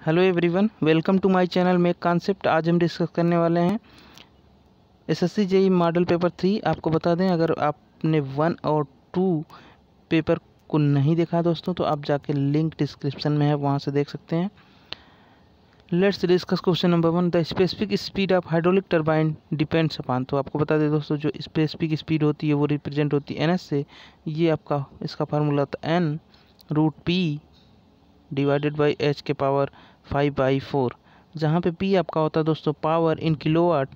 Hello everyone, welcome to my channel में concept. आज हम डिस्कस करने वाले हैं एसएससी जेईई मॉडल पेपर 3। आपको बता दें, अगर आपने 1 और 2 पेपर को नहीं देखा दोस्तों तो आप जाके लिंक डिस्क्रिप्शन में है, वहां से देख सकते हैं। Let's discuss question number 1। The specific speed of hydraulic turbine depends upon. तो आपको बता दें दोस्तों, जो स्पेसिफिक स्पीड होती है वो रिप्रेजेंट होती है एनएस से। ये आपका इसका फार्मूला होता है n√p डिवाइडेड बाई h के पावर 5/4, जहाँ पे p आपका होता है दोस्तों पावर इन किलोवाट,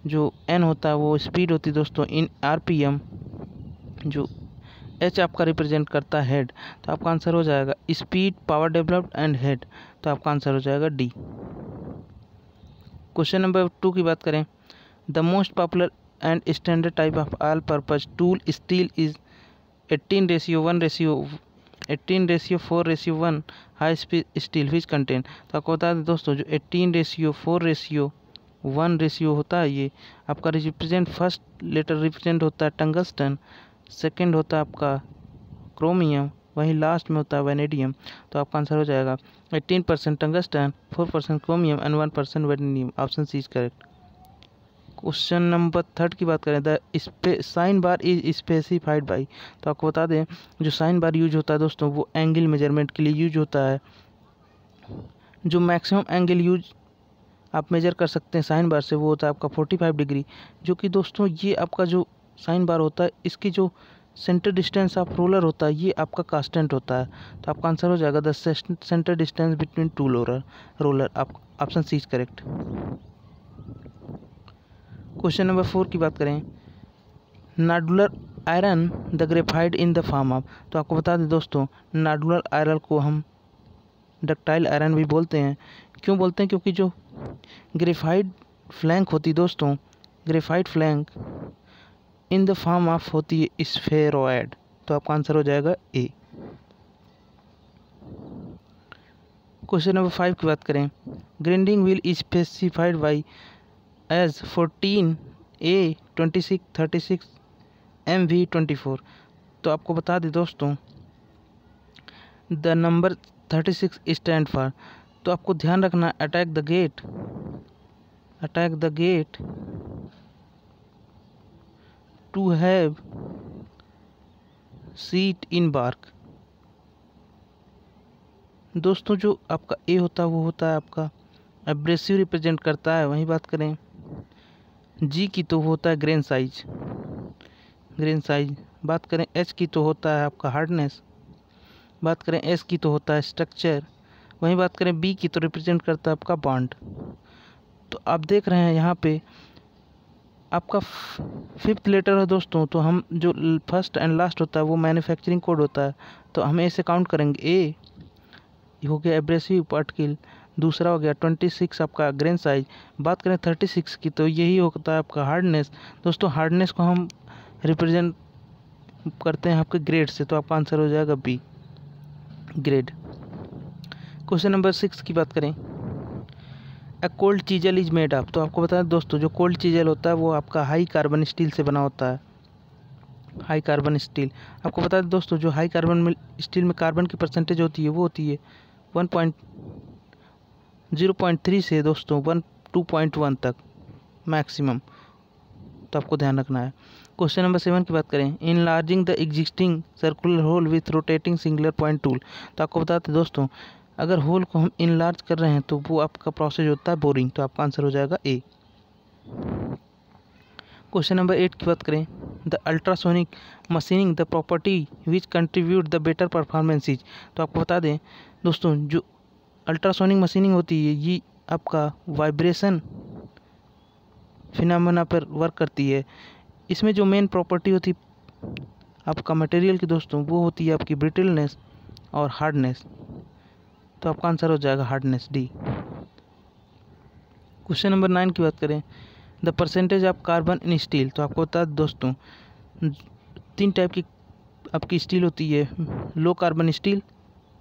जो n होता है वो स्पीड होती है दोस्तों इन rpm, जो h आपका रिप्रेजेंट करता है हेड। तो आपका आंसर हो जाएगा speed, power developed and head. तो आपका आंसर हो जाएगा डी। क्वेश्चन नंबर 2 की बात करें। The most popular and standard type of all purpose tool steel is 18:4:1 high speed steel which content. तो आपको बता दें दोस्तों, जो 18:4:1 रेशियो होता है, ये आपका रिप्रेजेंट फर्स्ट लेटर रिप्रेजेंट होता है टंगस्टन, सेकंड होता है आपका क्रोमियम, वहीं लास्ट में होता है वैनेडियम। तो आपका आंसर हो जाएगा 18% tungsten, 4% chromium and 1% vanadium. Option C is correct. Question number 3 की बात करें। The sine bar is specified by. तो आपको बता दें, जो साइन बार यूज होता है दोस्तों वो एंगल मेजरमेंट के लिए यूज होता है। जो मैक्सिमम एंगल यूज आप मेजर कर सकते हैं साइन बार से वो होता है आपका 45 डिग्री, जो कि दोस्तों ये आपका जो साइन बार होता है इसकी जो सेंटर डिस्टेंस ऑफ रोलर होता है ये आपका कांस्टेंट होता है। तो आपका आंसर हो जाएगा the centre distance between two roller. आप option C is correct. Question number 4 की बात करें। Nodular iron the graphite in the form of. तो आपको बता दें दोस्तों, नाडुलर आयरन को हम डक्टाइल आयरन भी बोलते हैं। क्यों बोलते हैं? क्योंकि जो ग्रेफाइट फ्लैंक होती दोस्तों, graphite flank in the form of होती है स्फेरॉयड। तो आपका आंसर हो जाएगा ए। क्वेश्चन नंबर 5 की बात करें। Grinding wheel is specified by as 14A26 36 MV24। तो आपको बता दें दोस्तों, द नंबर 36 स्टैंड फॉर। तो आपको ध्यान रखना, attack the gate to have seat in bark. दोस्तों, जो आपका ए होता है वो होता है आपका एब्रेसिव रिप्रेजेंट करता है। वहीं बात करें जी की तो होता है ग्रेन साइज। बात करें एच की तो होता है आपका हार्डनेस। बात करें एस की तो होता है स्ट्रक्चर। वहीं बात करें बी की तो रिप्रेजेंट करता है आपका बॉन्ड। तो आप देख रहे हैं यहाँ पे आपका 5th लेटर है दोस्तों, तो हम जो फर्स्ट एंड लास्ट होता है वो मैन्युफैक्चरिंग कोड होता है, तो हम ऐसे काउंट करेंगे। ए हो गया एब्रेसिव पार्टिकल, दूसरा हो गया 26 आपका ग्रेन साइज। बात करें 36 की तो यही होता है आपका हार्डनेस। दोस्तों, हार्डनेस को हम रिप्रेजेंट करते हैं आपके ग्रेड से, तो आपका आंसर हो जाएगा बी, ग्रेड। क्वेश्चन नंबर 6 की बात करें। A cold chisel is made of. तो आपको बता दें दोस्तों, जो कोल्ड चीजल होता है वो आपका हाई कार्बन स्टील से बना होता है। हाई कार्बन स्टील, आपको बता दें दोस्तों, जो हाई कार्बन स्टील में कार्बन की परसेंटेज होती है वो होती है 0.3 से दोस्तों 2.1 तक मैक्सिमम। तो आपको ध्यान रखना है। क्वेश्चन नंबर 7 की बात करें। Enlarging the existing circular whole with rotating singular point tool. तो आपको बताते दोस्तों, अगर होल को हम इनलार्ज कर रहे हैं तो वो आपका प्रोसेस होता है बोरिंग। तो आपका आंसर हो जाएगा ए। क्वेश्चन नंबर 8 की बात करें। The ultrasonic machining the property which contribute the better performance is. तो आपको बता दें दोस्तों, जो अल्ट्रासोनिक मशीनिंग होती है ये आपका वाइब्रेशन फिनोमेना पर वर्क करती है। इसमें जो मेन प्रॉपर्टी होती है आपका मटेरियल की दोस्तों, वो होती है आपकी ब्रिटलनेस और हार्डनेस। तो आपका आंसर हो जाएगा हार्डनेस, डी। क्वेश्चन नंबर 9 की बात करें। The percentage of carbon in steel. तो आपको बता दें दोस्तों, 3 टाइप की आपकी स्टील होती है। Low carbon steel,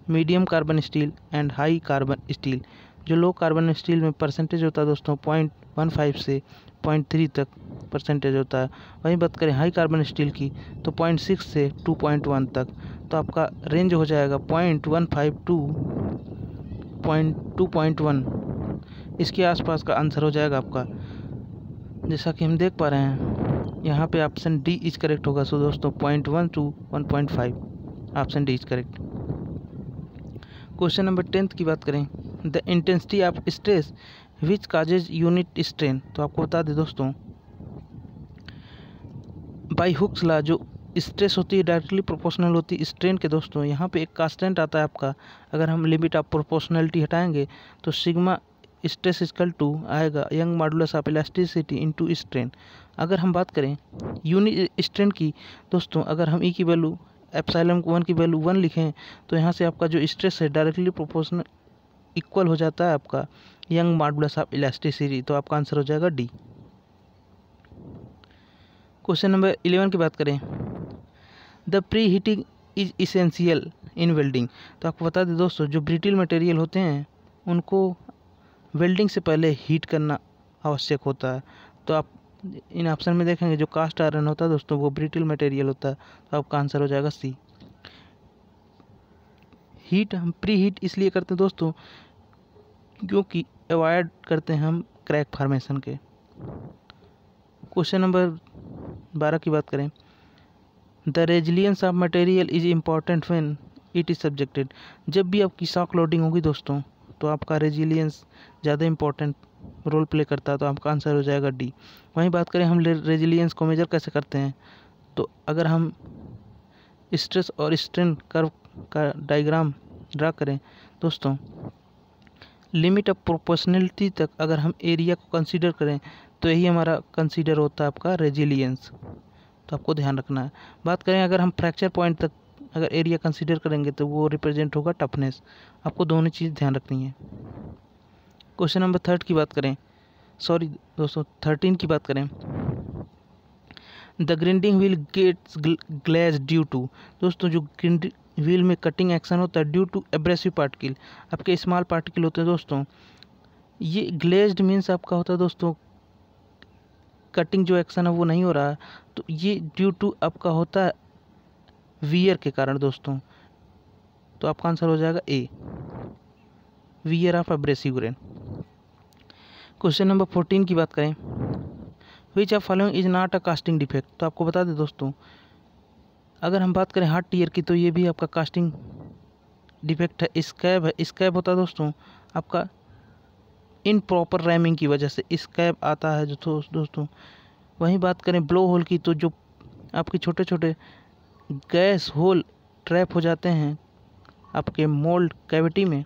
medium carbon steel and high carbon steel. जो लो कार्बन स्टील में परसेंटेज होता है दोस्तों 0.15 से 0.3 तक परसेंटेज होता है। वहीं बात करें हाई कार्बन स्टील की तो 0.6 से 2.1 तक। तो आपका रेंज हो जाएगा 0.15 टू 2.1 इसके आसपास का आंसर हो जाएगा आपका। जैसा कि हम देख पा रहे हैं यहाँ पे ऑप्शन डी इज करेक्ट होगा। सो दोस्तों 0.1 to 1.5 option D is correct. Question number 10 की बात करें, the intensity of stress which causes unit strain. तो आपको बता दें दोस्तों, बाय हुक्स लॉ जो स्ट्रेस होती है डायरेक्टली प्रोपोर्शनल होती है स्ट्रेन के। दोस्तों यहाँ पे एक कांस्टेंट आता है आपका, अगर हम लिमिट ऑफ प्रोपोर्शनलिटी हटाएंगे तो सिग्मा स्ट्रेस इक्वल टू आएगा young modulus of elasticity into strain. अगर हम बात करें यूनिट स्ट्रेन की दोस्तों, अगर हम ई की वैल्यू एप्सिलॉन 1 की वैल्यू 1 लिखें तो यहाँ से आपका जो स्ट्रेस है डायरेक्टली प्रोपोर्शनल इक्वल हो जाता है आपका यंग मॉडुलस ऑफ इलास्टिसिटी। तो आपका आंसर हो जाएगा डी। क्वेश्चन नंबर 11 की बात करें, the pre heating is essential in welding. तो आपको बता दें दोस्तों, जो ब्रिटिल मटेरियल होते हैं उनको वेल्डिंग से पहले हीट करना आवश्यक होता है। तो आप इन ऑप्शन में देखेंगे जो कास्ट आयरन होता है दोस्तों वो ब्रिटिल मटेरियल होता है। तो आपका आंसर हो जाएगा सी। हीट हम प्री हीट इसलिए करते हैं दोस्तों क्योंकि अवॉइड करते हैं हम क्रैक फॉर्मेशन के। क्वेश्चन नंबर 12 की बात करें, the resilience of material is important when it is subjected. जब भी आपकी शॉक लोडिंग होगी दोस्तों तो आपका रेजिलियंस ज़्यादा इंपॉर्टेंट रोल प्ले करता है। तो आपका आंसर हो जाएगा डी। वहीं बात करें हम रेजिलियंस को मेजर कैसे करते हैं, तो अगर हम स्ट्रेस और स्ट्रेन कर्व का डायग्राम ड्रा करें दोस्तों, लिमिट ऑफ प्रोपोर्शनलिटी तक अगर हम एरिया को कंसीडर करें तो यही हमारा कंसीडर होता है आपका रेजिलियंस। तो आपको ध्यान रखना है। बात करें अगर हम फ्रैक्चर पॉइंट तक अगर एरिया कंसीडर करेंगे तो वो रिप्रेजेंट होगा टफनेस। आपको दोनों चीज़ ध्यान रखनी है। क्वेश्चन नंबर 13 की बात करें, 13 की बात करें, the grinding wheel gets glaze due to. दोस्तों जो ग्राइंडिंग व्हील में कटिंग एक्शन होता है ड्यू टू एब्रेसिव पार्टिकल, आपके स्मॉल पार्टिकल होते हैं दोस्तों। ये ग्लेज्ड मीन्स आपका होता है दोस्तों कटिंग जो एक्शन है वो नहीं हो रहा है, तो ये ड्यू टू आपका होता है वियर के कारण दोस्तों। तो आपका आंसर हो जाएगा A, wear of abrasive grain. Question number 14 की बात करें, which of following is not a casting defect. तो आपको बता दें दोस्तों, अगर हम बात करें हार्ड टीयर की तो ये भी आपका कास्टिंग डिफेक्ट है। स्कैब है, स्कैब होता है दोस्तों आपका इनप्रॉपर रैमिंग की वजह से स्कैब आता है जो दोस्तों। वहीं बात करें ब्लो होल की, तो जो आपके छोटे छोटे गैस होल ट्रैप हो जाते हैं आपके मोल्ड कैविटी में।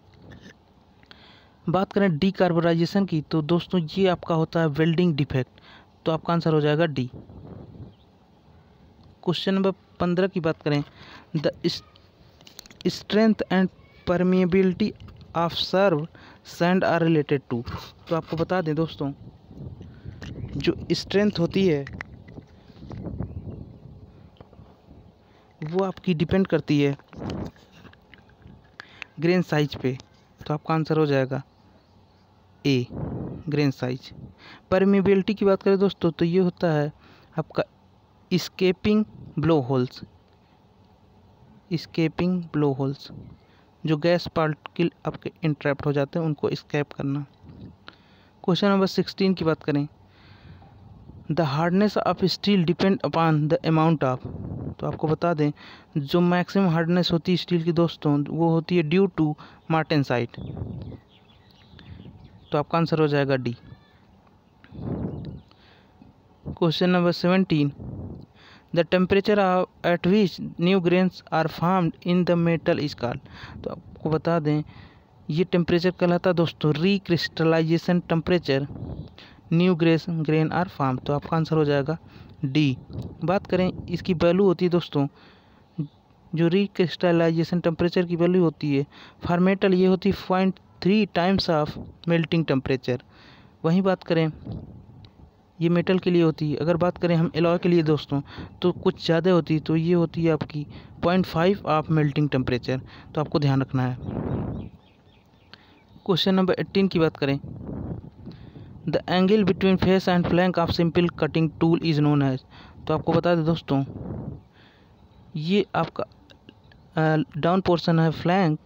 बात करें डीकार्बोनाइजेशन की तो दोस्तों ये आपका होता है वेल्डिंग डिफेक्ट। तो आपका आंसर हो जाएगा डी। क्वेश्चन नंबर 15 की बात करें, the strength and permeability of serve sand are related to. तो आपको बता दें दोस्तों, जो स्ट्रेंथ होती है वो आपकी डिपेंड करती है ग्रेन साइज पे। तो आपका आंसर हो जाएगा ए, ग्रेन साइज। परमिएबिलिटी की बात करें दोस्तों तो ये होता है आपका escaping blow holes, escaping blow holes, जो गैस पार्टिकल आपके इंट्रैप्ट हो जाते हैं उनको स्केप करना। क्वेश्चन नंबर 16 की बात करें, the hardness of steel depend upon the amount of. तो आपको बता दें जो मैक्सिमम हार्डनेस होती है स्टील की दोस्तों वो होती है ड्यू टू मार्टेनसाइट। तो आपका आंसर हो जाएगा D. Question number 17, the temperature at which new grains are formed in the metal is called. तो आपको बता दें ये टेम्परेचर कहलाता है दोस्तों recrystallization temperature, new grain are form. तो आपका आंसर हो जाएगा डी। बात करें इसकी वैल्यू होती है दोस्तों, जो रिक्रिस्टलाइजेशन टेम्परेचर की वैल्यू होती है फॉर मेटल ये होती है 0.3 टाइम्स ऑफ मेल्टिंग टेम्परेचर। वहीं बात करें ये मेटल के लिए होती है। अगर बात करें हम एलॉय के लिए दोस्तों तो कुछ ज़्यादा होती है, तो ये होती है आपकी 0.5 ऑफ मेल्टिंग टेम्परेचर। तो आपको ध्यान रखना है। क्वेश्चन नंबर 18 की बात करें, the angle between face and flank of simple cutting tool is known as. तो आपको बता दें दोस्तों ये आपका डाउन पोर्शन है फ्लैंक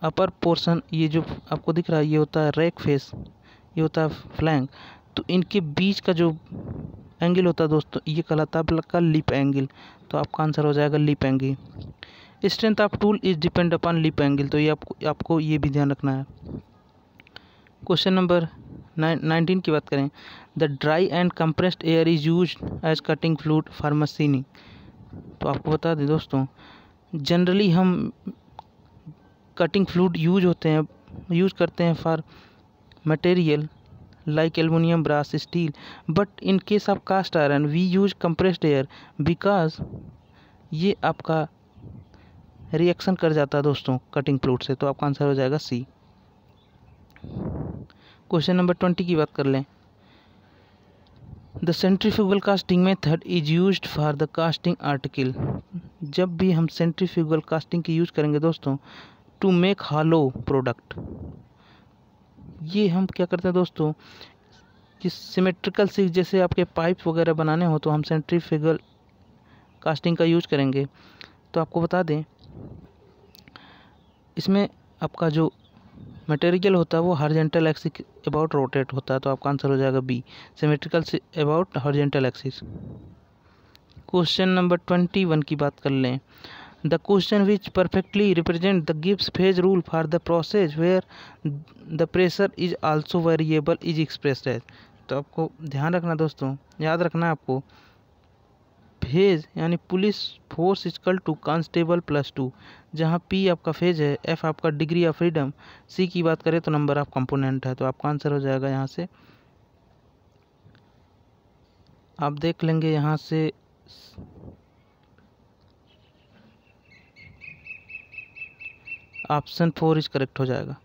अपर पोर्शन ये जो आपको दिख रहा है ये होता है रैक फेस, ये होता है फ्लैंक। तो इनके बीच का जो एंगल होता है दोस्तों ये कहलाता है आपका लिप एंगल। तो आपका आंसर हो जाएगा lip angle. Strength of tool is depend upon lip angle, तो ये आपको ये भी ध्यान रखना है। क्वेश्चन नंबर 19 की बात करें, the dry and compressed air is used as cutting fluid for machining. तो आपको बता दें दोस्तों, जनरली हम कटिंग फ्लूइड यूज करते हैं for material like aluminum, brass, steel, but in case of cast iron we use compressed air because ये आपका रिएक्शन कर जाता है दोस्तों कटिंग फ्लूइड से। तो आपका आंसर हो जाएगा सी। क्वेश्चन नंबर 20 की बात कर लें, the centrifugal casting method is used for the casting article. जब भी हम सेंट्रीफ्यूगल कास्टिंग की यूज करेंगे दोस्तों टू मेक हॉलो प्रोडक्ट, ये हम क्या करते हैं दोस्तों, कि सिमेट्रिकल सीख जैसे आपके पाइप वगैरह बनाने हो तो हम सेंट्रीफ्यूगल कास्टिंग का यूज करेंगे। तो आपको बता दें इसमें आपका जो मटेरियल होता है वो हॉरिजॉन्टल एक्सिस अबाउट रोटेट होता है। तो आपका आंसर हो जाएगा B, symmetrical about horizontal axis. Question number 21 की बात कर लें, the question which perfectly represent the Gibbs phase rule for the process where the pressure is also variable is expressed as. तो आपको ध्यान रखना दोस्तों, याद रखना है आपको, फेज यानी police force equal to constable plus 2, जहाँ पी आपका फेज है, एफ आपका डिग्री ऑफ फ्रीडम, सी की बात करें तो नंबर ऑफ कंपोनेंट है। तो आपका आंसर हो जाएगा यहाँ से, आप देख लेंगे यहाँ से ऑप्शन 4 इज करेक्ट हो जाएगा।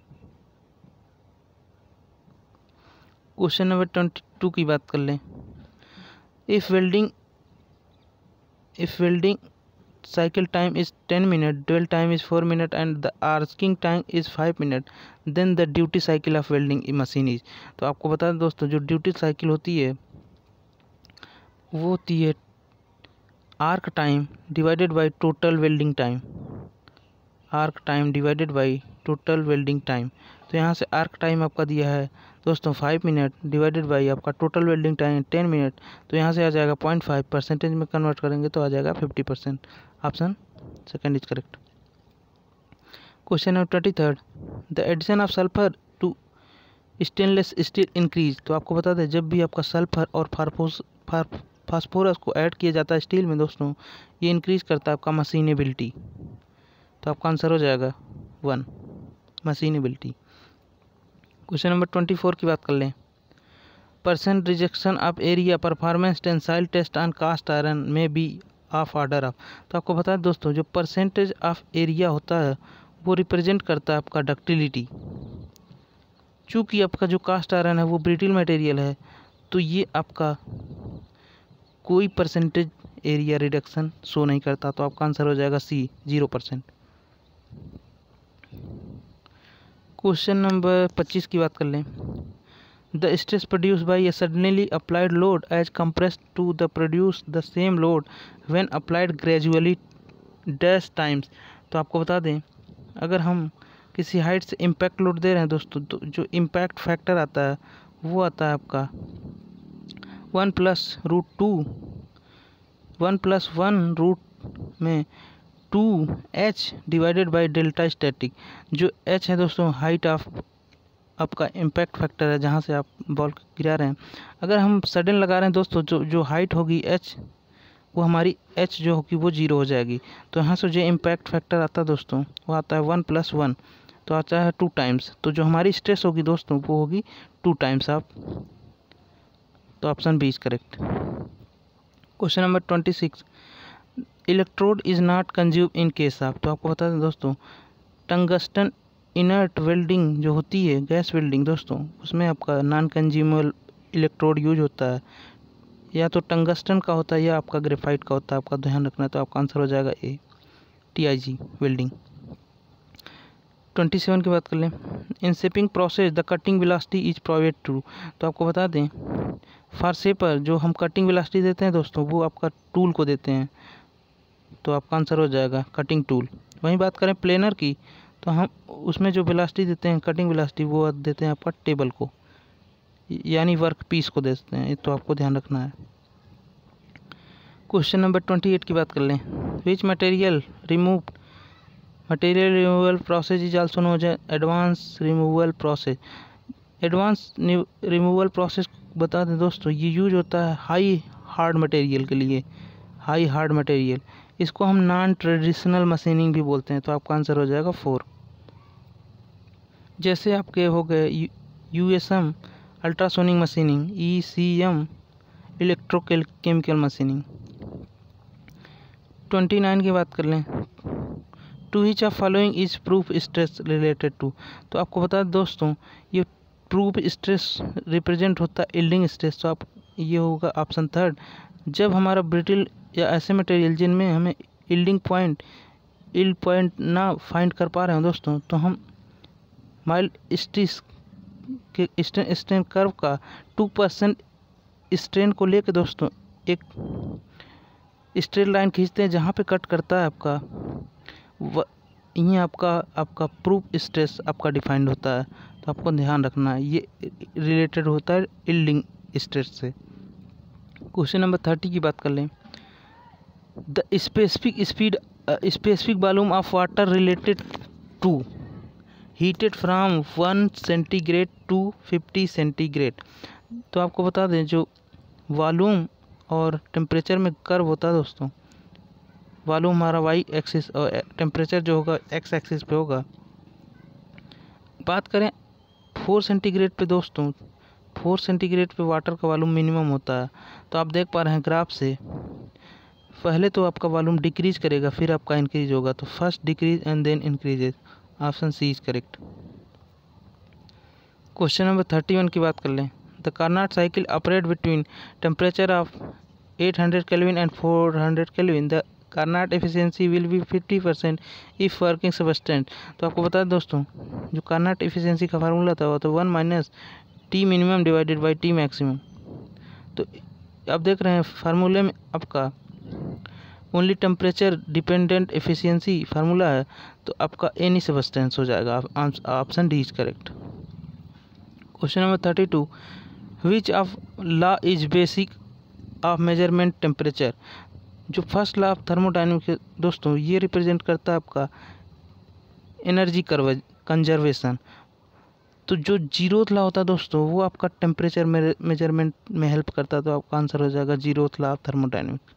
क्वेश्चन नंबर 22 की बात कर लें, if welding cycle time is 10 minutes, dwell time is 4 minutes and the asking time is 5 minutes, then the duty cycle of welding machine is। तो आपको बता दें दोस्तों, जो ड्यूटी साइकिल होती है वो होती है arc time divided by total welding time, arc time divided by total welding time. तो यहाँ से आर्क टाइम आपका दिया है दोस्तों 5 मिनट डिवाइडेड बाई आपका टोटल वेल्डिंग टाइम 10 मिनट। तो यहाँ से आ जाएगा 0.5, परसेंटेज में कन्वर्ट करेंगे तो आ जाएगा 50%। Option second is correct. Question number 23, the addition of sulphur to stainless steel increase. तो आपको बता दें जब भी आपका सल्फर और फास्फोरस को ऐड किया जाता है स्टील में दोस्तों, ये इंक्रीज करता है आपका मशीनेबिलिटी। तो आपका आंसर हो जाएगा 1, मशीनेबिलिटी। क्वेश्चन नंबर 24 की बात कर लें, percent rejection of area performance tensile test on cast iron में बी ऑफ ऑर्डर ऑफ। तो आपको बता दें दोस्तों, जो परसेंटेज ऑफ एरिया होता है वो रिप्रेजेंट करता है आपका डक्टिलिटी। चूँकि आपका जो कास्ट आयरन है वो ब्रिटिल मटेरियल है, तो ये आपका कोई परसेंटेज एरिया रिडक्शन शो नहीं करता। तो आपका आंसर हो जाएगा सी, 0%। क्वेश्चन नंबर 25 की बात कर लें, the stress produce by a suddenly applied load as compressed to the produce the same load when applied gradually dash times. तो आपको बता दें अगर हम किसी हाइट से इम्पैक्ट लोड दे रहे हैं दोस्तों, तो जो इम्पैक्ट फैक्टर आता है वो आता है आपका 1+√2, 1+1 में 2h divided by delta static. जो h है दोस्तों हाइट ऑफ आपका इम्पैक्ट फैक्टर है, जहाँ से आप बॉल गिरा रहे हैं। अगर हम सडन लगा रहे हैं दोस्तों, जो हाइट होगी h, वो हमारी h जो होगी वो 0 हो जाएगी। तो यहाँ से जो इम्पैक्ट फैक्टर आता है दोस्तों वो आता है 1+1, तो आता है 2 टाइम्स। तो जो हमारी स्ट्रेस होगी दोस्तों वो होगी 2 टाइम्स ऑफ। तो option B is correct. Question number 26, electrode is not consume in case of. तो आपको बता दें दोस्तों, टंगस्टन इनर्ट वेल्डिंग जो होती है, गैस वेल्डिंग दोस्तों, उसमें आपका नॉन कंज्यूमेबल इलेक्ट्रोड यूज होता है, या तो टंगस्टन का होता है या आपका ग्रेफाइट का होता है। आपका ध्यान रखना है। तो आपका आंसर हो जाएगा ए, TIG वेल्डिंग। 27 की बात कर लें, in shaping process the cutting velocity is provided to. तो आपको बता दें फॉर शेपर जो हम कटिंग वेलोसिटी देते हैं दोस्तों वो आपका टूल को देते हैं। तो आपका आंसर हो जाएगा कटिंग टूल। वहीं बात करें प्लेनर की, तो हम उसमें जो वेलोसिटी देते हैं कटिंग वेलोसिटी वो देते हैं आपका टेबल को, यानी वर्क पीस को देते हैं, तो आपको ध्यान रखना है। क्वेश्चन नंबर 28 की बात कर लें। Which material removal process is also known as advance removal process. Advance removal process बता दें दोस्तों, ये यूज होता है हाई हार्ड मटेरियल के लिए, हाई हार्ड मटेरियल। इसको हम नॉन ट्रेडिशनल मशीनिंग भी बोलते हैं, तो आपका आंसर हो जाएगा 4। जैसे आपके हो गए USM ultrasonic machining, ECM electrochemical machining. 29 की बात कर लें। To which of following is proof stress related to. तो आपको बता दें दोस्तों, ये प्रूफ स्ट्रेस रिप्रेजेंट होता है यील्डिंग स्ट्रेस, तो आप ये होगा ऑप्शन 3। जब हमारा ब्रिटल या ऐसे मटेरियल जिनमें हमें यील्ड पॉइंट ना फाइंड कर पा रहे हैं दोस्तों, तो हम माइल्ड स्ट्रेस के स्ट्रेन कर्व का 2% स्ट्रेन को लेकर दोस्तों एक स्ट्रेट लाइन खींचते हैं जहाँ पे कट करता है आपका यहीं आपका प्रूफ स्ट्रेस आपका डिफाइंड होता है, तो आपको ध्यान रखना है ये रिलेटेड होता है यील्डिंग स्ट्रेस से। क्वेश्चन नंबर 30 की बात कर लें। The specific volume of water related to heated from 1 centigrade to 50 centigrade. तो आपको बता दें जो वॉल्यूम और टेम्परेचर में कर्व होता है दोस्तों, वॉल्यूम हमारा वाई एक्सिस और टेम्परेचर जो होगा एक्स एक्सिस पे होगा। बात करें 4 सेंटीग्रेड पे दोस्तों, 4 सेंटीग्रेड पे वाटर का वॉल्यूम मिनिमम होता है, तो आप देख पा रहे हैं ग्राफ से पहले तो आपका वॉल्यूम डिक्रीज करेगा फिर आपका इंक्रीज होगा, तो first decrease and then increases. Option C is correct. Question number 31 की बात कर लें। The Carnot cycle operate between temperature of 800 kelvin and 400 kelvin. The Carnot efficiency will be 50% if working substance. तो आपको बता दें दोस्तों, जो कार्नोट एफिशिएंसी का फार्मूला था वो तो 1 - T minimum divided by T maximum. तो आप देख रहे हैं फार्मूले में आपका only temperature dependent efficiency formula है, तो आपका एनी सबस्टेंस हो जाएगा। Option D is correct. Question number 32। Which of law is basic of measurement temperature. जो फर्स्ट लॉ ऑफ थर्मोडायनेमिक्स दोस्तों, ये रिप्रेजेंट करता है आपका एनर्जी कंजर्वेशन। तो जो 0th लॉ होता है दोस्तों, वो आपका टेम्परेचर मेजरमेंट में हेल्प करता है, तो आपका आंसर हो जाएगा 0th law of thermodynamics.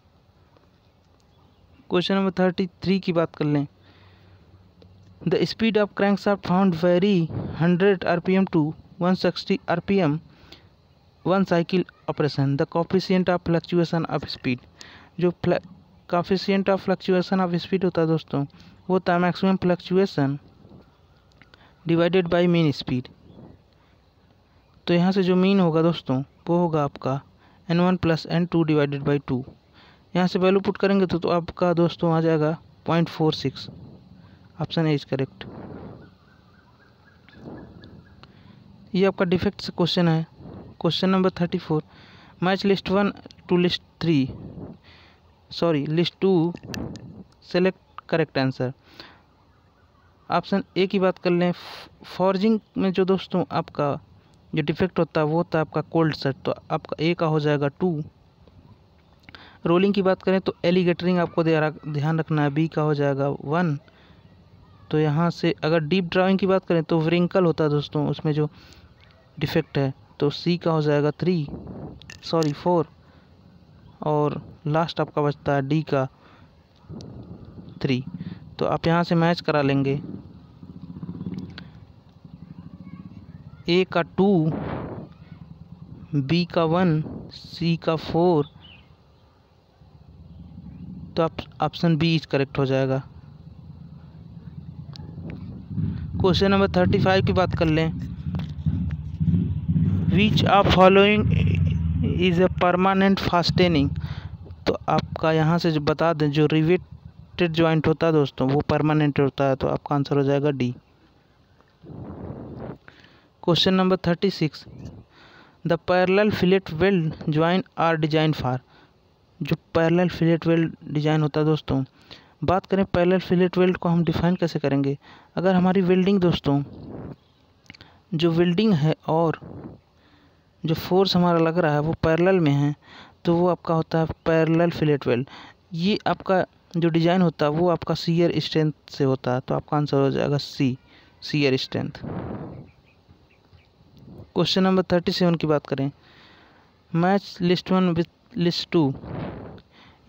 Question number 33 की बात कर लें। The speed of crankshaft found vary 100 RPM to 160 RPM one cycle operation. The coefficient of fluctuation of speed. जो coefficient of fluctuation of speed होता है दोस्तों, वो होता है maximum fluctuation divided by mean speed. तो यहाँ से जो मीन होगा दोस्तों, वो होगा आपका n1 + n2 डिवाइडेड बाई 2। यहाँ से वैल्यू पुट करेंगे तो आपका दोस्तों आ जाएगा 0.46। Option A is correct. ये आपका डिफेक्ट से क्वेश्चन है। Question number 34। Match list 1 to list 2 select correct answer. Option A की बात कर लें। फॉर्जिंग में जो दोस्तों आपका जो डिफेक्ट होता है वो होता है आपका कोल्ड सेट, तो आपका ए का हो जाएगा 2। रोलिंग की बात करें तो एलिगेटरिंग आपको ध्यान रखना है, बी का हो जाएगा 1। तो यहाँ से अगर डीप ड्राइंग की बात करें तो व्रिंकल होता है दोस्तों, उसमें जो डिफेक्ट है, तो सी का हो जाएगा 4। और लास्ट आपका बचता है डी का 3। तो आप यहाँ से मैच करा लेंगे। ए का 2, बी का 1, सी का 4, तो आप ऑप्शन बी इज करेक्ट हो जाएगा। क्वेश्चन नंबर 35 की बात कर लें। Which of following is a permanent fastening. तो आपका यहाँ से जो बता दें, जो रिवेटेड जॉइंट होता है दोस्तों, वो परमानेंट होता है, तो आपका आंसर हो जाएगा D. Question number 36। The parallel fillet weld join are design for. जो पैरेलल फिलेट वेल्ड डिजाइन होता है दोस्तों, बात करें पैरेलल फिलेट वेल्ड को हम डिफाइन कैसे करेंगे। अगर हमारी वेल्डिंग दोस्तों, जो वेल्डिंग है और जो फोर्स हमारा लग रहा है वो पैरेलल में है, तो वो आपका होता है पैरेलल फिलेट वेल्ड। ये आपका जो डिज़ाइन होता है वो आपका शियर स्ट्रेंथ से होता है, तो आपका आंसर हो जाएगा सी, शियर स्ट्रेंथ। क्वेश्चन नंबर 37 की बात करें, मैच लिस्ट 1 विथ लिस्ट 2।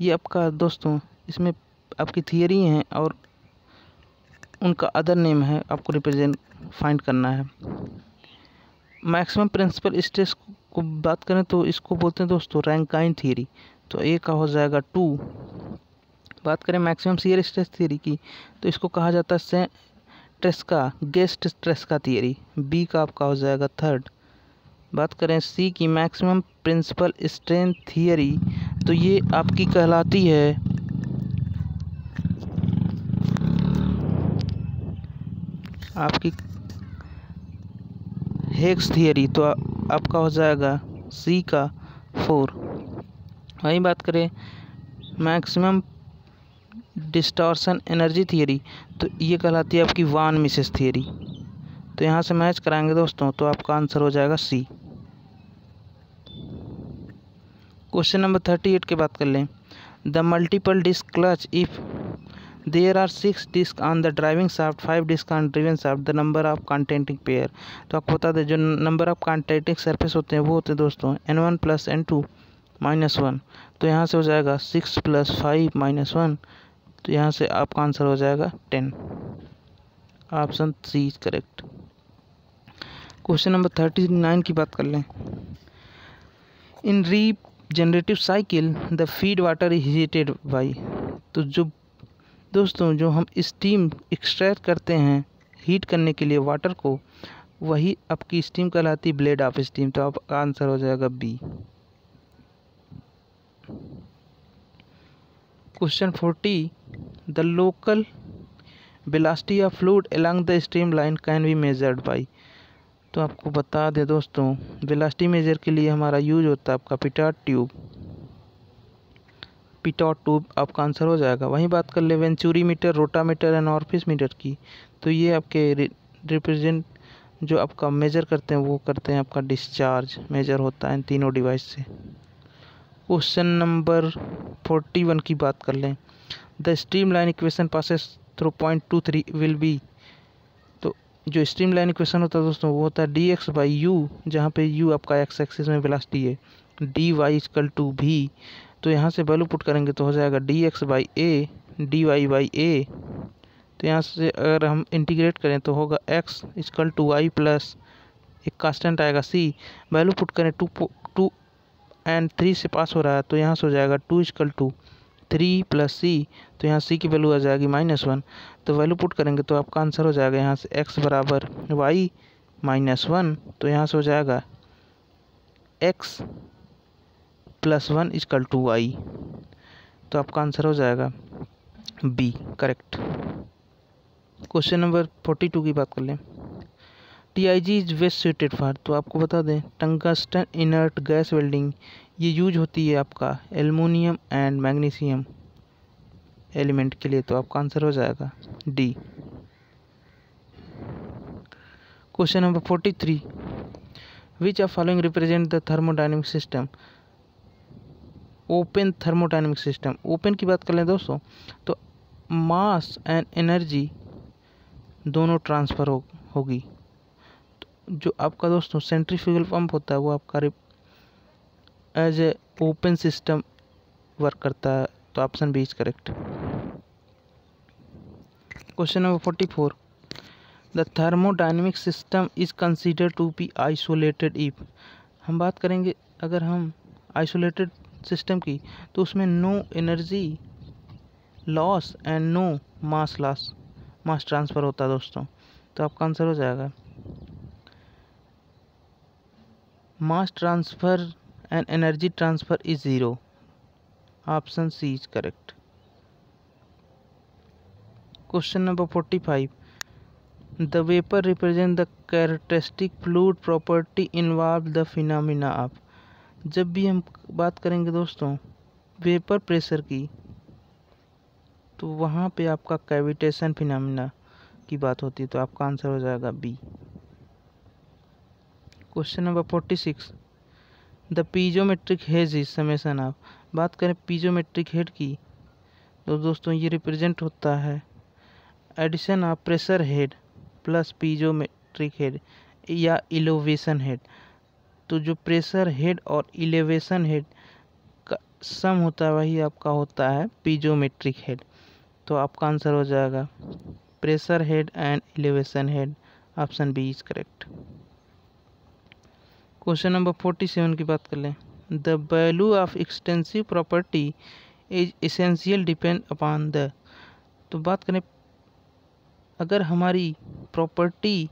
ये आपका दोस्तों, इसमें आपकी थियरी है और उनका अदर नेम है, आपको रिप्रेजेंट फाइंड करना है। मैक्सिमम प्रिंसिपल स्ट्रेस को बात करें तो इसको बोलते हैं दोस्तों रैंकाइन थियरी, तो ए का हो जाएगा 2। बात करें मैक्सिमम शियर स्ट्रेस थियरी की, तो इसको कहा जाता है ट्रेस्का, गेस्ट ट्रेस्का थियरी, बी का आपका हो जाएगा 3rd। बात करें सी की मैक्सिमम प्रिंसिपल स्ट्रेंथ थियरी, तो ये आपकी कहलाती है आपकी हेक्स थियरी, तो आपका हो जाएगा सी का 4। वहीं बात करें मैक्सिमम डिस्टॉर्शन एनर्जी थियरी, तो ये कहलाती है आपकी वान मिसेस थियरी। तो यहाँ से मैच कराएंगे दोस्तों, तो आपका आंसर हो जाएगा सी। क्वेश्चन नंबर 38 की बात कर लें, the multiple disc clutch if there are 6 disc on the driving shaft, 5 disc on driven shaft, the number of contacting pair. तो आपको बता दें जो नंबर ऑफ कॉन्टेंटिंग सरफेस होते हैं वो होते हैं दोस्तों N1 + N2 - 1। तो यहाँ से हो जाएगा 6 + 5 - 1, तो यहाँ से आपका आंसर हो जाएगा 10। Option C is correct. Question number 39 की बात कर लें, in regenerative cycle the feed water is heated by. तो जो दोस्तों, जो हम स्टीम एक्सट्रैक्ट करते हैं हीट करने के लिए वाटर को, वही आपकी स्टीम कहलाती ब्लेड ऑफ स्टीम, तो आपका आंसर हो जाएगा B. Question 40, the local velocity of fluid along the stream line can be measured by. तो आपको बता दें दोस्तों, वेलोसिटी मेजर के लिए हमारा यूज होता है आपका पिटॉट ट्यूब, आपका आंसर हो जाएगा। वहीं बात कर ले venturi meter, rotameter and orifice meter की, तो ये आपके रिप्रेजेंट जो आपका मेजर करते हैं वो करते हैं आपका डिस्चार्ज मेजर होता है इन तीनों डिवाइस से। क्वेश्चन नंबर 41 की बात कर लें, the stream line equation passes through point 23 will be. तो जो स्ट्रीम लाइन इक्वेशन होता है दोस्तों वो होता है dx/u, जहाँ पे u आपका x एक्सिस में वेलोसिटी है, dy = v। तो यहाँ से वैल्यू पुट करेंगे तो हो जाएगा dx/a dy/a। तो यहाँ से अगर हम इंटीग्रेट करें तो होगा x = y प्लस एक कांस्टेंट आएगा c, वैल्यू पुट करें 2 एंड 3 से पास हो रहा है, तो यहाँ से हो जाएगा 2 = 3 + c, तो यहाँ c की वैल्यू आ जाएगी -1। तो वैल्यू पुट करेंगे तो आपका आंसर हो जाएगा यहाँ से x = y - 1, तो यहाँ से हो जाएगा x + 1 = y, तो आपका आंसर हो जाएगा बी, करेक्ट। क्वेश्चन नंबर 42 की बात कर लें, TIG is best suited for. तो आपको बता दें टंगस्टन इनर्ट गैस वेल्डिंग, ये यूज होती है आपका एल्युमिनियम एंड मैग्नीशियम एलिमेंट के लिए, तो आपका आंसर हो जाएगा D. Question number 43, which of following represent the thermodynamic system. Open thermodynamic system, open की बात कर लें दोस्तों तो मास एंड एनर्जी दोनों ट्रांसफ़र होगी। जो आपका दोस्तों सेंट्रीफ्यूगल पंप होता है वो आपका as a open system work करता है, तो option B is correct. Question number 44, the thermodynamic system is considered to be isolated if. हम बात करेंगे अगर हम आइसोलेटेड सिस्टम की, तो उसमें no energy loss and no mass transfer होता है दोस्तों, तो आपका आंसर हो जाएगा mass transfer and energy transfer is 0, option C is correct. Question number 45, the vapour represent the characteristic fluid property involve the phenomena of. जब भी हम बात करेंगे दोस्तों वेपर प्रेशर की, तो वहाँ पे आपका कैविटेशन फिनोमेना की बात होती है, तो आपका आंसर हो जाएगा B. Question number 46, the piezometric head is summation of. बात करें पीजोमेट्रिक हेड की, तो दोस्तों ये रिप्रेजेंट होता है addition of pressure head plus piezometric head या इलेवेशन हेड। तो जो प्रेशर हेड और इलेवेशन हेड का सम होता है वही आपका होता है पीजोमेट्रिक हेड। तो आपका आंसर हो जाएगा pressure head and elevation head, option B is correct. Question number 47 की बात कर लें, the value of extensive property is essential depend upon the. तो बात करें अगर हमारी प्रॉपर्टी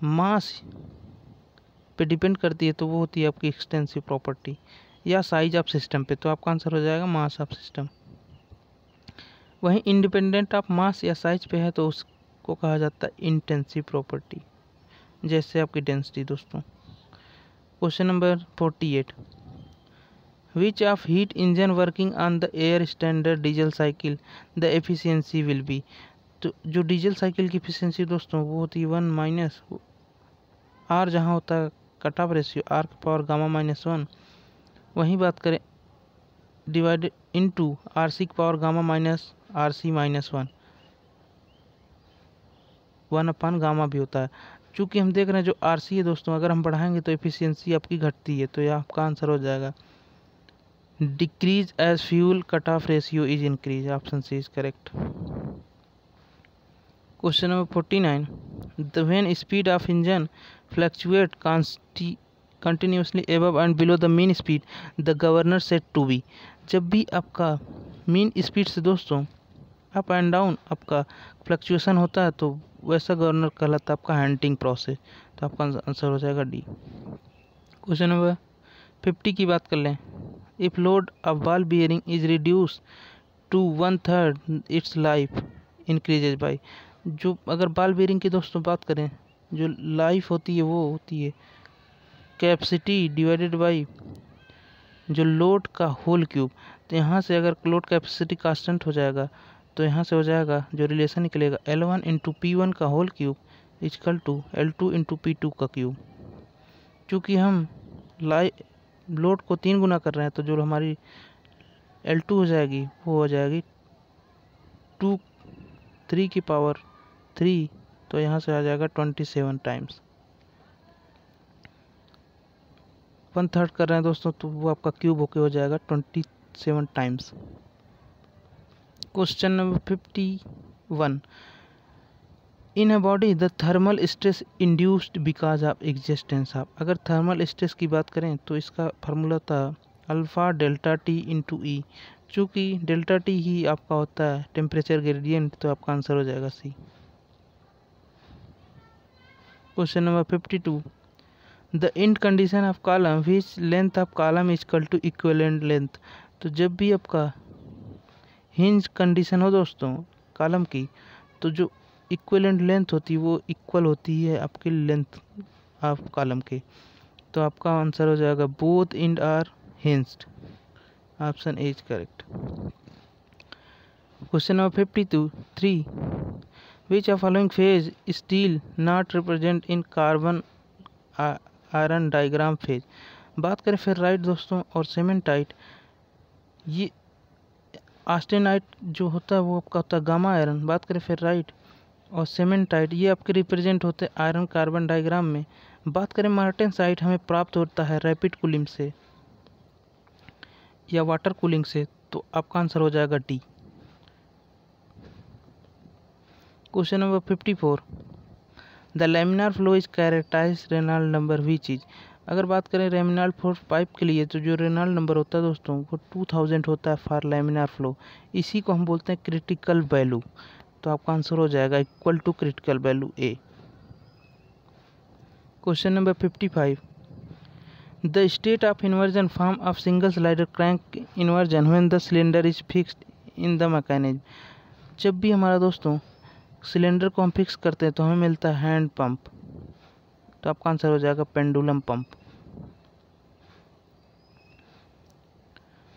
मास पे डिपेंड करती है तो वो होती है आपकी एक्सटेंसिव प्रॉपर्टी, या साइज ऑफ सिस्टम पे, तो आपका आंसर हो जाएगा मास ऑफ सिस्टम। वहीं इंडिपेंडेंट ऑफ मास या साइज पे है तो उसको कहा जाता है इंटेंसिव प्रॉपर्टी, जैसे आपकी डेंसिटी दोस्तों। Question number 48, which of heat engine working on the air standard diesel cycle the efficiency will B. तो जो डीजल साइकिल की एफिशिएंसी दोस्तों वो होती है 1 माइनस आर, जहाँ होता है कट ऑफ रेशियो आर की पावर गामा -1। वहीं बात करें डिवाइडेड इनटू आर सी की power gamma minus R C -1, 1 gamma भी होता है। चूँकि हम देख रहे हैं जो आर सी है दोस्तों, अगर हम बढ़ाएंगे तो एफिशिएंसी आपकी घटती है, तो यह आपका आंसर हो जाएगा decrease as fuel cut off ratio is increase, option C is correct. Question number 49, the when speed of engine fluctuate continuously above and below the mean speed the governor set to be. जब भी आपका mean speed से दोस्तों up and down आपका fluctuation होता है तो वैसा गवर्नर कहलाता है आपका हंटिंग प्रोसेस, तो आपका आंसर हो जाएगा डी। क्वेश्चन नंबर 50 की बात कर लें, if load of ball bearing is reduce to 1/3 its life increases by. जो अगर बॉल बियरिंग की दोस्तों बात करें, जो लाइफ होती है वो होती है कैपेसिटी डिवाइडेड बाई जो लोड का होल क्यूब। तो यहाँ से अगर लोड कैपेसिटी कांस्टेंट हो जाएगा तो यहाँ से हो जाएगा जो रिलेशन निकलेगा L1 इंटू P1 का whole cube is equal to L2 into P2 का क्यूब। चूँकि हम लोड को 3 गुना कर रहे हैं तो जो हमारी L2 हो जाएगी वो हो जाएगी 3 की पावर 3, तो यहाँ से आ जाएगा 27 टाइम्स। 1/3 कर रहे हैं दोस्तों तो वो आपका क्यूब होके हो जाएगा 27 times. Question number 51, in a body the thermal stress induced because of existence of. अगर थर्मल स्ट्रेस की बात करें तो इसका फार्मूला था अल्फा डेल्टा टी इंटू ई। चूँकि डेल्टा टी ही आपका होता है टेम्परेचर ग्रेडियंट, तो आपका आंसर हो जाएगा C. Question number 52, the end condition of column which length of column is equal to equivalent length. तो जब भी आपका हिंज कंडीशन हो दोस्तों कॉलम की, तो जो इक्विवेलेंट लेंथ होती है वो इक्वल होती है आपकी लेंथ ऑफ कॉलम के, तो आपका आंसर हो जाएगा both end are hinged, option A is correct. Question number 53, which of following phase still not represent in carbon iron diagram phase. बात करें फेराइट दोस्तों और सेमेंटाइट, ये ऑस्टेनाइट जो होता है वो आपका होता है गामा आयरन। बात करें फेराइट और सेमेंटाइट, ये आपके रिप्रेजेंट होते हैं आयरन कार्बन डायग्राम में। बात करें मार्टेनसाइट हमें प्राप्त होता है रैपिड कूलिंग से या वाटर कूलिंग से, तो आपका आंसर हो जाएगा D. Question number 54, the laminar flow is characterise Reynold number which is. अगर बात करें रेनॉल्ड फ्लो पाइप के लिए तो जो रेनॉल्ड नंबर होता है दोस्तों वो 2000 होता है फॉर लैमिनार फ्लो। इसी को हम बोलते हैं क्रिटिकल वैल्यू, तो आपका आंसर हो जाएगा equal to critical value A. Question number 55, the state of inversion form of single slider crank inversion when the cylinder is fixed in the mechanism. जब भी हमारा दोस्तों सिलेंडर को हम फिक्स करते हैं तो हमें मिलता है हैंड पंप, तो आपका आंसर हो जाएगा पेंडुलम पंप।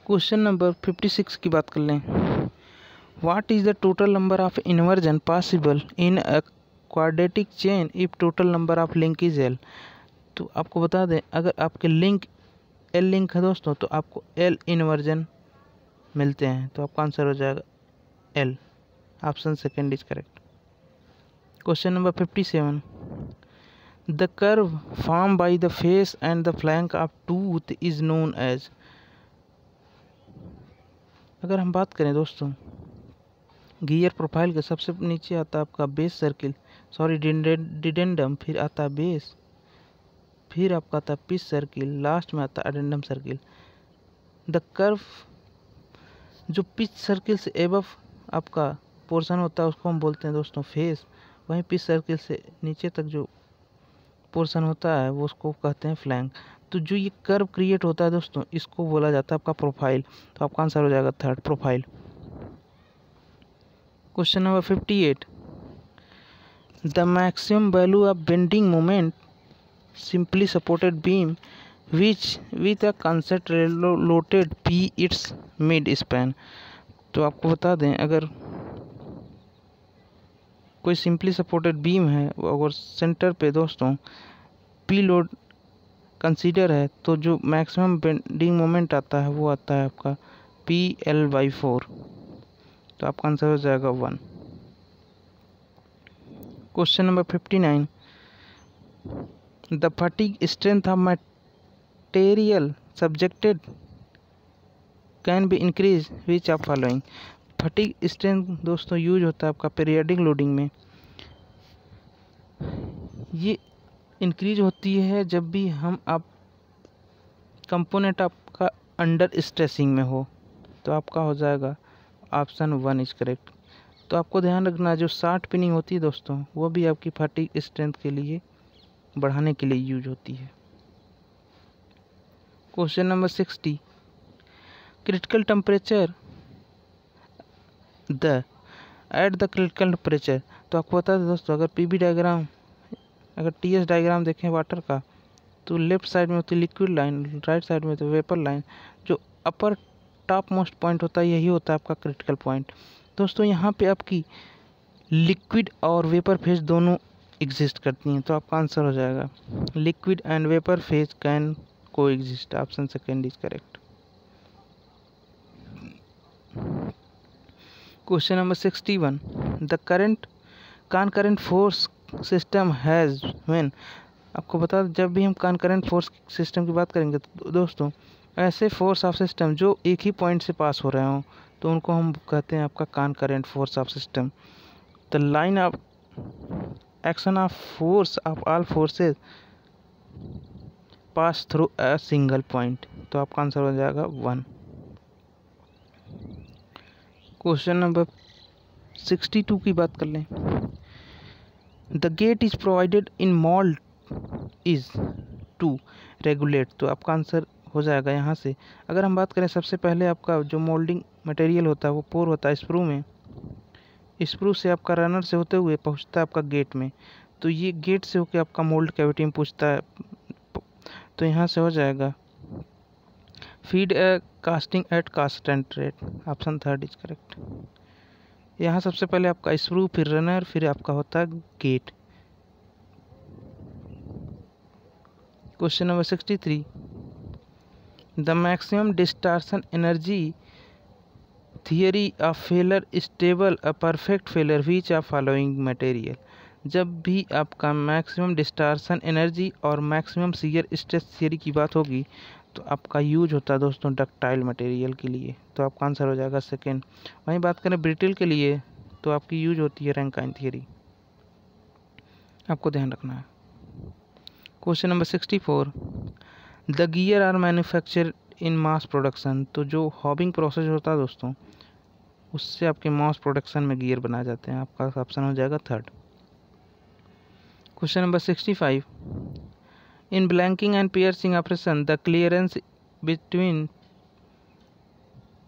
क्वेश्चन नंबर 56 की बात कर लें, what is the total number of inversion possible in a quadratic chain if total number of link is L. तो आपको बता दें, अगर आपके लिंक एल लिंक है दोस्तों तो आपको एल इन्वर्जन मिलते हैं। तो आपका आंसर हो जाएगा L. Option second is correct. Question number 57, the curve form by the face and the flank of tooth is known as. अगर हम बात करें दोस्तों, गियर प्रोफाइल के सबसे नीचे आता है आपका बेस सर्किल, सॉरी डिडेंडम, फिर आता है बेस, फिर आपका आता है पिच सर्किल, लास्ट में आता है एडेंडम सर्किल। द कर्व जो पिच सर्किल से एबव आपका पोर्शन होता है उसको हम बोलते हैं दोस्तों फेस, वहीं पिच सर्किल से नीचे तक जो पोर्शन होता है वो उसको कहते हैं फ्लैंक। तो जो ये कर्व क्रिएट होता है दोस्तों इसको बोला जाता है आपका प्रोफाइल। तो आपका आंसर हो जाएगा third, profile. Question number 58, the maximum value of bending moment simply supported beam which with a concentrated P it's mid span. तो आपको बता दें, अगर कोई सिंपली सपोर्टेड बीम है और सेंटर पे दोस्तों पी लोड कंसीडर है तो जो मैक्सिमम बेंडिंग मोमेंट आता है वो आता है आपका PL/4। तो आपका आंसर हो जाएगा 1। Question number 59, the fatigue strength of material subjected can be increase which of following. Fatigue strength दोस्तों यूज होता है आपका पीरियडिक लोडिंग में। ये इंक्रीज होती है जब भी हम आप कंपोनेंट आपका अंडर स्ट्रेसिंग में हो। तो आपका हो जाएगा ऑप्शन 1 इज करेक्ट। तो आपको ध्यान रखना, जो शार्ट पिनिंग होती है दोस्तों वो भी आपकी फटीग स्ट्रेंथ के लिए बढ़ाने के लिए यूज होती है। Question number 60, critical temperature at the critical temperature. तो आपको बता दें दोस्तों, अगर पीवी डायग्राम, अगर टीएस डायग्राम देखें वाटर का, तो लेफ्ट साइड में होती है लिक्विड लाइन, राइट साइड में तो वेपर लाइन। जो अपर टॉप मोस्ट पॉइंट होता है यही होता है आपका क्रिटिकल पॉइंट। दोस्तों यहाँ पे आपकी लिक्विड और वेपर फेज दोनों एग्जिस्ट करती हैं। तो आपका आंसर हो जाएगा liquid and vapour phase can coexist. Option second is correct. Question number 61, the concurrent force system has when. आपको बता दें, जब भी हम कॉनकरेंट फोर्स सिस्टम की बात करेंगे तो दोस्तों ऐसे फोर्स ऑफ सिस्टम जो एक ही पॉइंट से पास हो रहे हों तो उनको हम कहते हैं आपका कॉनकरेंट force of system. The line of action of force of all forces pass through a single point. तो आपका आंसर हो जाएगा 1। क्वेश्चन नंबर 62 की बात कर लें, the gate is provided in mould is to regulate. तो आपका आंसर हो जाएगा यहाँ से, अगर हम बात करें सबसे पहले आपका जो मोल्डिंग मटेरियल होता है वो पोर होता है स्प्रू में, स्प्रू से आपका रनर से होते हुए पहुँचता है आपका गेट में। तो ये गेट से होकर आपका मोल्ड कैविटी में पहुँचता है। तो यहाँ से हो जाएगा feed A casting at constant rate. Option third is correct. यहाँ सबसे पहले आपका स्प्रू, फिर रनर, फिर आपका होता है gate. Question number 63, the maximum distortion energy theory of failure stable a perfect failure which of following material. जब भी आपका मैक्सिमम डिस्टॉर्शन एनर्जी और मैक्सिमम शियर स्ट्रेस थियरी की बात होगी तो आपका यूज होता है दोस्तों डक्टाइल मटेरियल के लिए। तो आपका आंसर हो जाएगा सेकेंड। वहीं बात करें ब्रिटल के लिए तो आपकी यूज होती है रैंकाइन थियरी। आपको ध्यान रखना है। Question number 64, the gear are manufacture in mass production. तो जो हॉबिंग प्रोसेस होता है दोस्तों उससे आपके मास प्रोडक्शन में गियर बनाए जाते हैं। आपका ऑप्शन हो जाएगा third. Question number 65, in blanking and piercing operation the clearance between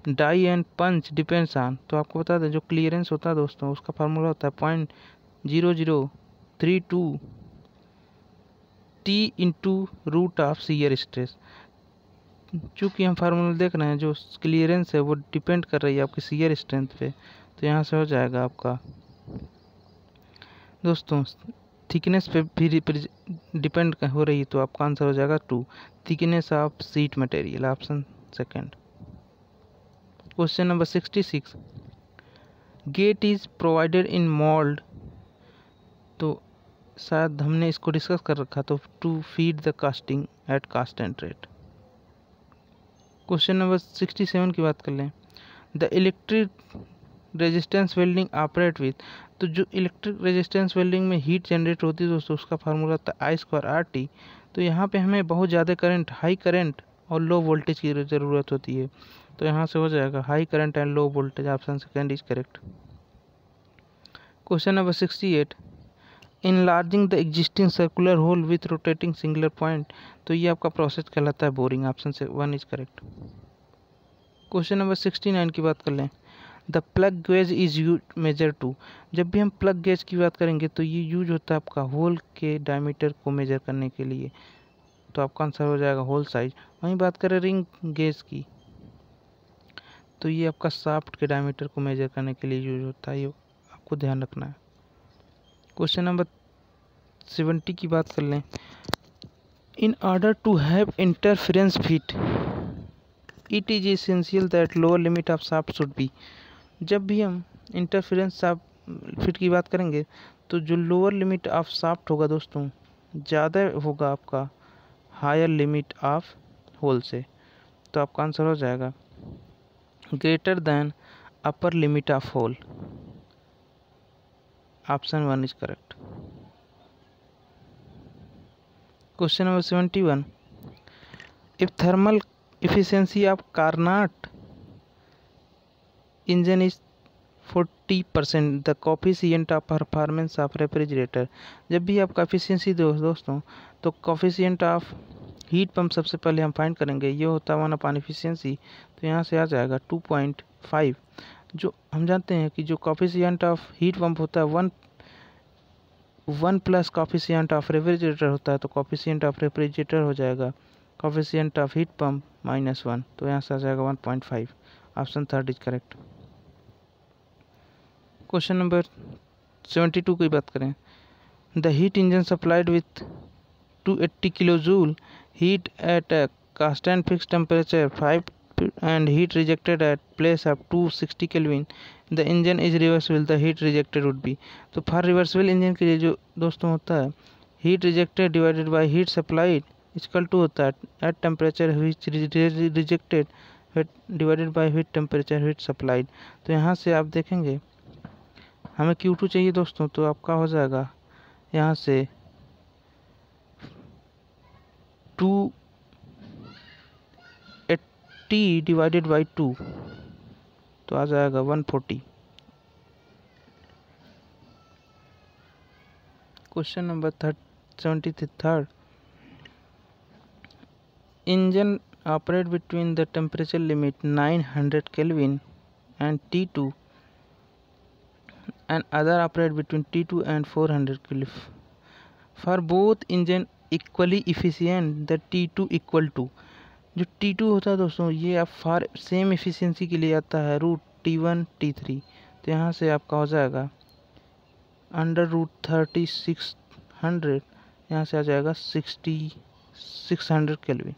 die and punch depends on. तो आपको बता दें, जो क्लियरेंस होता है दोस्तों उसका फार्मूला होता है 0.0032 T into root of shear stress. चूँकि हम फार्मूला देख रहे हैं, जो क्लियरेंस है वो डिपेंड कर रही है आपकी शियर स्ट्रेंथ पे। तो यहाँ से हो जाएगा आपका दोस्तों थिकनेस पे भी डिपेंड हो रही है, तो आपका आंसर हो जाएगा 2, thickness of sheet material, option second. Question number 66, gate is provided in mould, तो शायद हमने इसको डिस्कस कर रखा, तो to feed the casting at constant rate. Question number 67 की बात कर लें, the electric resistance welding operate with, तो जो इलेक्ट्रिक रेजिस्टेंस वेल्डिंग में हीट जनरेट होती है दोस्तों, उसका फार्मूला होता है I²RT। तो यहाँ पे हमें बहुत ज़्यादा करंट, हाई करंट और लो वोल्टेज की ज़रूरत होती है, तो यहाँ से हो जाएगा high current and low voltage, option second is correct. Question number 68, enlarging the existing circular whole with rotating singular point, तो ये आपका प्रोसेस कहलाता है बोरिंग, ऑप्शन से 1 इज करेक्ट। क्वेश्चन नंबर 69 की बात कर लें, the plug gauge is use measure to, जब भी हम प्लग गेज की बात करेंगे तो ये यूज होता है आपका होल के डायमीटर को मेजर करने के लिए, तो आपका आंसर हो जाएगा होल साइज। वहीं बात करें रिंग गेज की, तो ये आपका शाफ्ट के डायमीटर को मेजर करने के लिए यूज होता है, ये आपको ध्यान रखना है। क्वेश्चन नंबर 70 की बात कर लें, in order to have interference fit it is essential that lower limit of shaft should be, जब भी हम इंटरफेरेंस शाफ्ट फिट की बात करेंगे तो जो लोअर लिमिट ऑफ शाफ्ट होगा दोस्तों ज़्यादा होगा आपका हायर लिमिट ऑफ होल से, तो आपका आंसर हो जाएगा greater than upper limit of hole, option 1 is correct. Question number 71, if thermal efficiency of Carnot engine is 40%, the coefficient of performance of refrigerator, जब भी आपका एफिशिएंसी दोस्तों तो कोफिशिएंट ऑफ हीट पंप सबसे पहले हम फाइंड करेंगे, ये होता है 1/, एफिशिएंसी, तो यहाँ से आ जाएगा 2.5। जो हम जानते हैं कि जो कोफिशिएंट ऑफ हीट पंप होता है 1 प्लस कोफिशिएंट ऑफ रेफ्रिजरेटर होता है, तो कोफिशिएंट ऑफ रेफ्रिजरेटर हो जाएगा कोफिशिएंट ऑफ हीट पंप -1, तो यहाँ से आ जाएगा 1.5, option third is correct. Question number 72 की बात करें, the heat engine supplied with 280 kilo joule heat at a constant fix temperature 5 and heat rejected at place of 260 Kelvin, the engine is reversible, the heat rejected would be, तो for reversible engine के लिए जो दोस्तों होता है heat rejected divided by heat supplied equal to होता है at temperature heat rejected divided by heat temperature heat supplied, तो यहाँ से आप देखेंगे हमें Q2 चाहिए दोस्तों, तो आपका हो जाएगा यहाँ से 280 डिवाइडेड बाई 2, तो आ जाएगा 140। Question number 73, engine operate between the temperature limit 900 Kelvin and T2 and other operate between T2 and 400 Kelvin. For both engine equally efficient, the T2 equal to, जो T2 होता है दोस्तों ये आप फॉर सेम एफिशिएंसी के लिए आता है √T1 T3, तो यहाँ से आपका हो जाएगा √3600, यहाँ से आ जाएगा 600 Kelvin।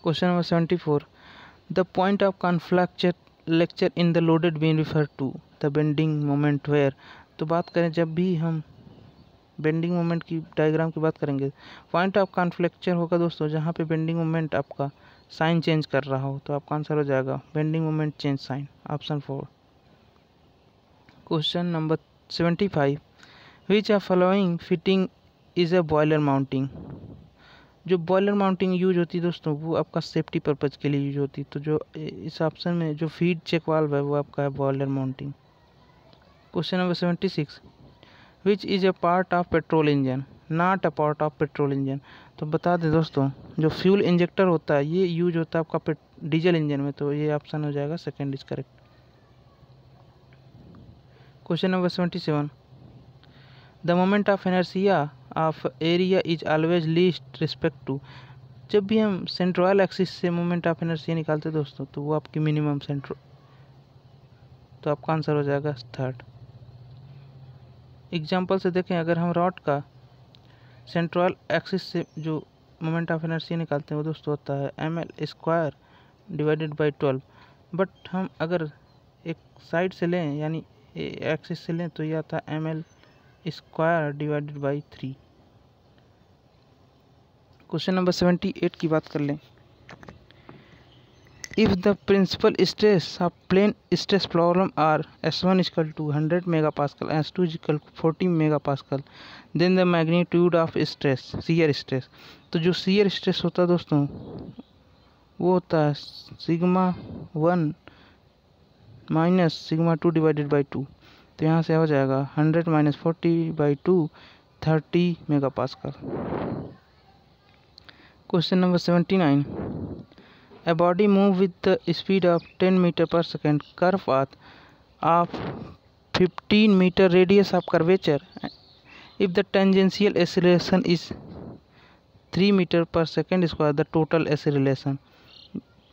Question number 74, the point of contraflexure in the loaded beam refer to the bending moment where, तो बात करें जब भी हम बेंडिंग मोमेंट की डायग्राम की बात करेंगे, पॉइंट ऑफ कॉन्फ्लेक्चर होगा दोस्तों जहाँ पे बेंडिंग मोमेंट आपका साइन चेंज कर रहा हो, तो आपका आंसर हो जाएगा bending moment change sign, option 4। Question number 75, which of following fitting is a boiler mounting, जो बॉयलर माउंटिंग यूज होती है दोस्तों वो आपका सेफ्टी पर्पज़ के लिए यूज होती है, तो जो इस ऑप्शन में जो फीड चेक वाल्व है वो आपका है boiler mounting. Question number 76, which is a part of petrol engine not a part of petrol engine, तो बता दें दोस्तों जो फ्यूल इंजेक्टर होता है ये यूज होता है आपका डीजल इंजन में, तो ये ऑप्शन हो जाएगा second is correct. Question number 77, the moment of inertia of area is always least respect to, जब भी हम सेंट्रोइड एक्सिस से मोमेंट ऑफ इनर्शिया निकालते हैं दोस्तों, तो वो आपकी मिनिमम सेंट्रो, तो आपका आंसर हो जाएगा थर्ड। एग्जाम्पल से देखें, अगर हम रॉड का सेंट्रोइड एक्सिस से जो मोमेंट ऑफ इनर्शिया निकालते हैं वो दोस्तों होता है ml² डिवाइडेड बाई 12, बट हम अगर एक साइड से लें यानी एक्सिस से लें तो ये आता है ml² divided by 3। Question number 78 की बात कर लें। If the principal stress of plane stress problem are S1 equal to 100 megapascal, S2 equal 40 megapascal, then the magnitude of stress shear stress. तो जो शियर स्ट्रेस होता है दोस्तों वो होता है σ1 माइनस σ2 डिवाइडेड बाई 2। तो यहाँ से हो जाएगा 100 minus 40 by 2 30 megapascal. Question number 79। A body move with the speed of 10 meter per second, curve path of 15 meter radius of curvature. If the tangential acceleration is 3 meter per second square, the total acceleration।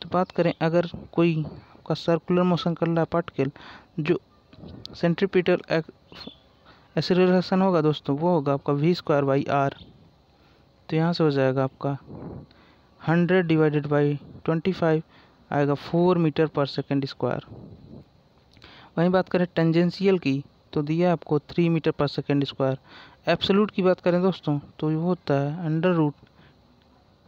तो बात करें, अगर कोई आपका circular motion कर रहा है particle, जो सेंट्रीपिटल एक्सेलरेशन होगा दोस्तों वो होगा आपका v² बाई r। तो यहाँ से हो जाएगा आपका 100 डिवाइडेड बाई 25 आएगा 4 मीटर पर सेकेंड स्क्वायर। वहीं बात करें टेंजेंशियल की तो दिया आपको 3 मीटर पर सेकेंड स्क्वायर। एब्सोल्यूट की बात करें दोस्तों तो वो होता है अंडर रूट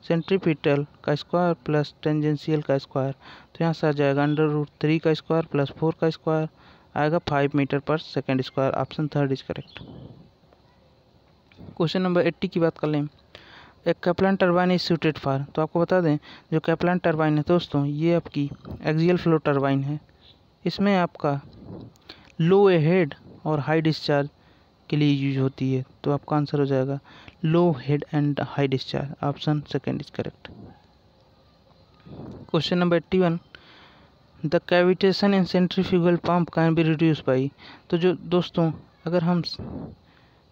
सेंट्रीपिटल का स्क्वायर प्लस टेंजेंशियल का स्क्वायर। तो यहाँ से आ जाएगा अंडर रूट 3 का स्क्वायर प्लस 4 का स्क्वायर आएगा 5 मीटर पर second square. Option third is correct. Question number 80 की बात कर लें। एक Kaplan turbine is suited for. तो आपको बता दें जो कैप्लान टरबाइन है दोस्तों ये आपकी एक्सियल फ्लो टरबाइन है। इसमें आपका लो हेड और हाई डिस्चार्ज के लिए यूज होती है। तो आपका आंसर हो जाएगा low head and high discharge. Option second is correct. Question number 81। The cavitation in centrifugal pump can be reduce by. तो जो दोस्तों अगर हम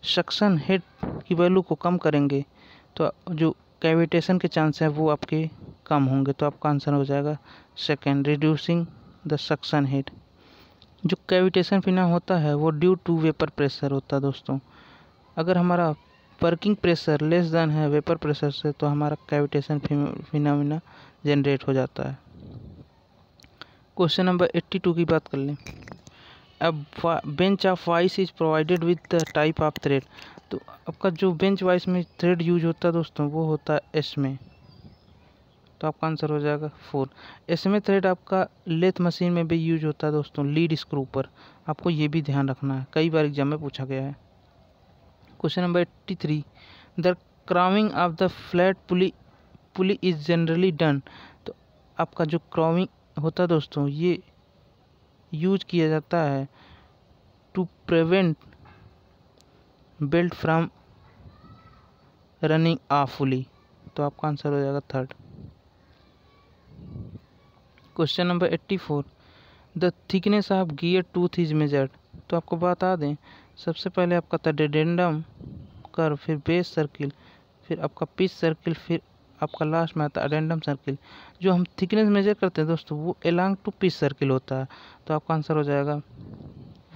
सक्शन हेड की वैल्यू को कम करेंगे तो जो कैविटेशन के चांस हैं वो आपके कम होंगे। तो आपका आंसर हो जाएगा second, reducing the suction head. जो कैविटेशन फिना होता है वो ड्यू टू वेपर प्रेशर होता है दोस्तों। अगर हमारा वर्किंग प्रेशर लेस देन है वेपर प्रेशर से तो हमारा कैविटेशन फिनोमेना जनरेट हो जाता है। क्वेश्चन नंबर 82 की बात कर लें। अब bench of vice is provided with the type of thread. तो आपका जो बेंच वाइस में थ्रेड यूज होता है दोस्तों वो होता है एस में। तो आपका आंसर हो जाएगा 4। एस में थ्रेड आपका लेथ मशीन में भी यूज होता है दोस्तों लीड स्क्रू पर। आपको ये भी ध्यान रखना है, कई बार एग्जाम में पूछा गया है। Question number 83। The crowning of the flat pulley is generally done. तो आपका जो क्राउविंग होता है दोस्तों ये यूज किया जाता है to prevent belt from running off fully. तो आपका आंसर हो जाएगा third. Question number 84। The thickness of gear tooth is measured. तो आपको बता दें सबसे पहले आपका था डेडेंडम कर्व, फिर बेस सर्किल, फिर आपका पिच सर्किल, फिर आपका लास्ट में आता है अडेंडम सर्किल। जो हम थिकनेस मेजर करते हैं दोस्तों वो एलॉन्ग टू पिच सर्किल होता है। तो आपका आंसर हो जाएगा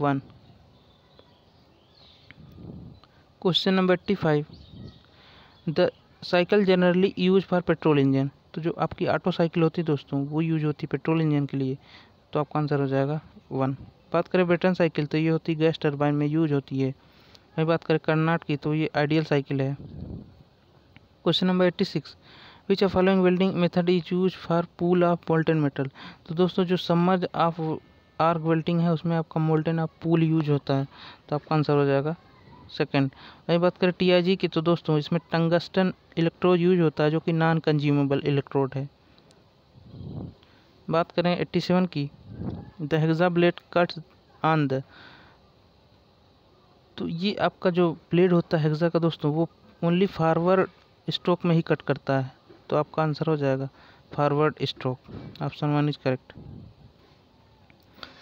1। Question number 85। The cycle generally use for petrol engine. तो जो आपकी ऑटो साइकिल होती है दोस्तों वो यूज होती है पेट्रोल इंजन के लिए। तो आपका आंसर हो जाएगा 1। बात करें ब्रिटन साइकिल तो ये होती है गैस टरबाइन में यूज होती है। वही बात करें कर्नाट की तो ये आइडियल साइकिल है। Question number 86। Which of following welding method is use for pool of molten metal. तो दोस्तों जो समर्ज ऑफ आर्क वेल्डिंग है उसमें आपका मोल्टेन ऑफ पूल यूज होता है। तो आपका आंसर हो जाएगा सेकेंड। वही बात करें TIG की तो दोस्तों इसमें टंगस्टन इलेक्ट्रोड यूज होता है जो कि नॉन कंज्यूमेबल इलेक्ट्रोड है। बात करें 87 की। The hexa blade cuts on the. तो ये आपका जो ब्लेड होता है हेक्सा का दोस्तों वो ओनली फॉरवर्ड स्ट्रोक में ही कट करता है। तो आपका आंसर हो जाएगा forward stroke. Option 1 is correct.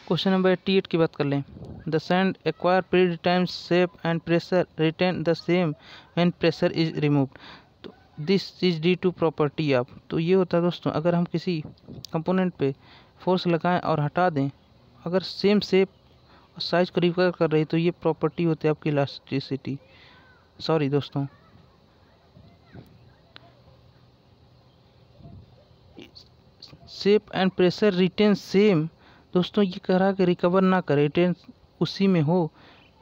Question number 88 की बात कर लें। The sand acquire predetermined shape and pressure retain the same when pressure is removed. तो this is due to property of. तो ये होता है दोस्तों, अगर हम किसी कंपोनेंट पे फोर्स लगाएं और हटा दें, अगर सेम शेप और साइज को रिकवर कर रही तो ये प्रॉपर्टी होती है आपकी इलास्टिसिटी। सॉरी दोस्तों, shape and pressure retain same. दोस्तों ये कह रहा कि रिकवर ना करे, रिटेन उसी में हो,